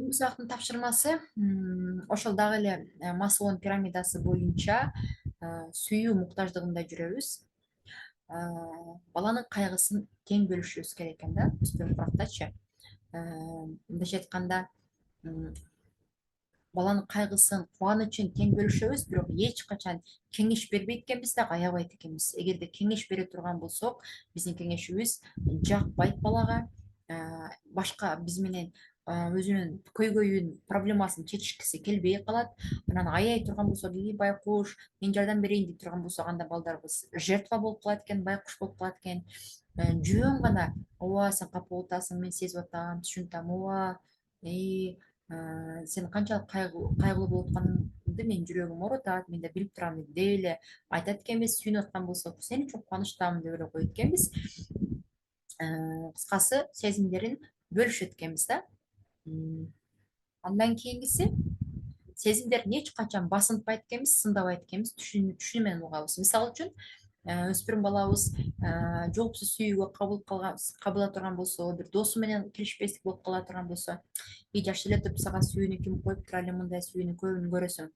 Бүгүнкү сабактын тапшырмасы ошол дагы эле Маслоун пирамидасы боюнча сүйүү муктаждыгында жүрөбүз. Баланын кайгысын тең бөлүшүбүз керек экен да, өспүрүм курактачы. Мындайча айтканда, баланын кайгысын, кубанычын тең бөлүшөбүз, бирок эч качан кеңеш бербейт экенбиз дагы, аябайт экенбиз. Эгерде кеңеш бере турган болсок, биздин кеңешибиз жакпайт балага. Башка биз менен өзүнүн көйгөйүн, проблемасын чечишкиси келбей калат. Анан аяй турган болсок, байкуш, мен жардам берейин деп турган болсок, анда балдарыбыз жертва болуп калат экен, байкуш болуп калат экен. Жөн гана ооба сен капа болуп атасың, мен сезип атам, түшүнүп атам, ооба сен канчалык кайгылуу болуп атканыңды менин жүрөгүм оорутат, мен да билип турам деп эле айтат экенбиз. Сүйүнүп аткан болсок, сен үчүн кубанычтамын деп эле коет экенбиз. Кыскасы сезимдерин бөлүшөт экенбиз да. Андан кийингиси, сезимдерин эч качан басынтпайт экенбиз, сындабайт экенбиз, түшүнүү менен угабыз. Мисалы үчүн өспүрүм балабыз жоопсуз сүйүүгө кабыла турган болсо, бир досу менен келишпестик болуп кала турган болсо, жаш эле туруп сага сүйүүнү ким коюп тура эле, мындай сүйүүнү көбүн көрөсүң,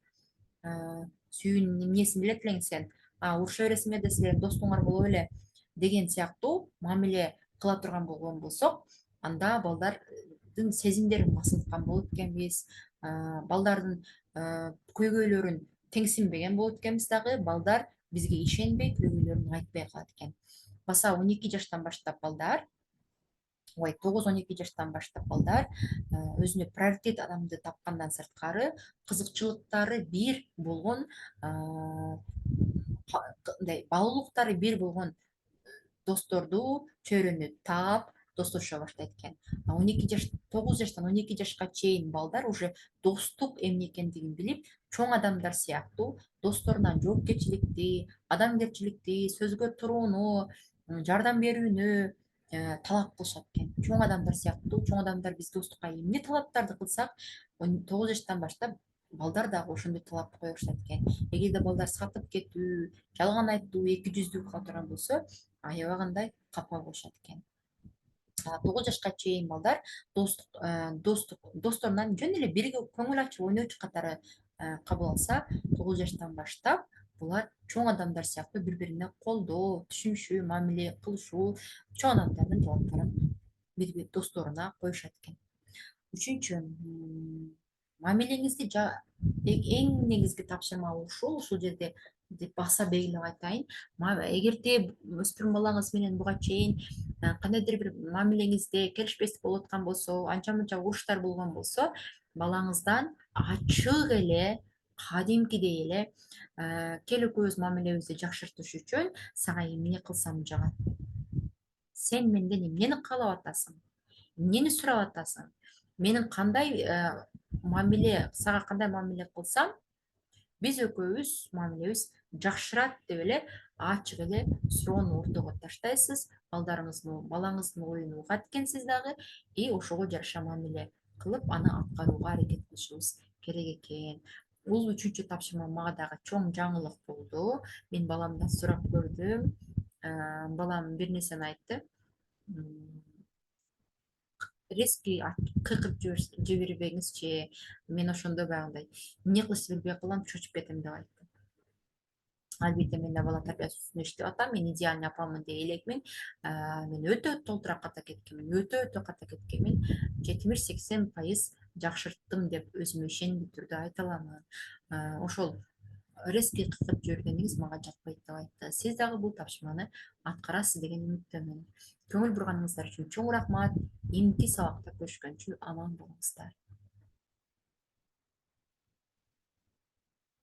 сүйүүнүн эмнесин билет элең сен, уруша бересиң да силер достуңар боло беле деген сыяктуу мамиле кыла турган болгон болсок, анда балдардын сезимдерин басынткан болот экенбиз. Балдардын көйгөйлөрүн теңсинбеген болот экенбиз дагы. Балдар бизге ишенбей, көйгөйлөрүн айтпай калат экен. Баса 12 жаштан баштап балдар, ой 9-12 жаштан баштап балдар өзүнө приоритет адамды тапкандан сырткары кызыкчылыктары бир болгон, мындай баалуулуктары бир болгон досторду, чөйрөнү таап достошо баштайт экен. 9 жаштан 12 жашка чейин балдар уже достук эмне экендигин билип, чоң адамдар сыяктуу досторуна жоопкерчиликти, адамгерчиликти, сөзгө турууну, жардам берүүнү талап кылышат экен. Чоң адамдар сыяктуу, чоң адамдар биз достукка эмне талаптарды кылсак, 9 жаштан баштап балдар дагы ошондой талап кое баштайт экен. Эгерде балдар сатып кетүү, жалган айтуу, эки жүздүү кыла турган болсо, аябагандай капа болушат экен. 9 жашка чейин балдар досторунан жөн эле бирге көңүл ачып ойночу катары кабыл алса, 9 жаштан баштап булар чоң адамдар сыяктуу бири бирине колдоо, түшүнүшүү, мамиле кылышуу, чоң адамдардын талаптарын бири досторуна коюшат экен. Үчүнчү, мамилеңизди эң негизги тапшырма ушул жерде деп баса белгилеп айтайын. Эгерде өспүрүм балаңыз менен буга чейин кандайдыр бир мамилеңизде келишпестик болуп аткан болсо, анча мынча уруштар болгон болсо, балаңыздан ачык эле, кадимкидей эле кел экөөбүз мамилебизди жакшыртыш үчүн сага эмне кылсам жагат? Сен менден эмнени каалап атасың? Эмнени сурап атасың? Менин кандай сага кандай мамиле кылсам, биз экөөбүз мамилебиз жакшырат деп эле ачык эле суроону ортого таштайсыз. Балаңыздын оюн угат экенсиз дагы, ошого жараша мамиле кылып, аны аткарууга аракет кылышыбыз керек экен. Бул 3-чү тапшырма мага дагы чоң жаңылык болду. Мен баламдан сурап көрдүм. Балам бир нерсени айтты. Резкий кыйкырып жибербеңизчи. Мен ошондо баягындай эмне кылышты билбей калам, чочуп кетем деп айтты. Албетте мен да бала тарбиясында иштеп атам, мен идеальный апамын дей элекмин. Мен өтө толтура ката кеткенмин, өтө ката кеткенмин. 70-80% жакшырттым деп өзүмө ишенимдүү түрдө айта аламын. Ошол резкий кыйкырып жибергениңиз мага жакпайт деп айтты. Сиз дагы бул тапшырманы аткарасыз деген үмүттөмүн. Көңүл бурганыңыздар үчүн чоң рахмат. Эмки сабакта көрүшкөнчө аман болуңуздар.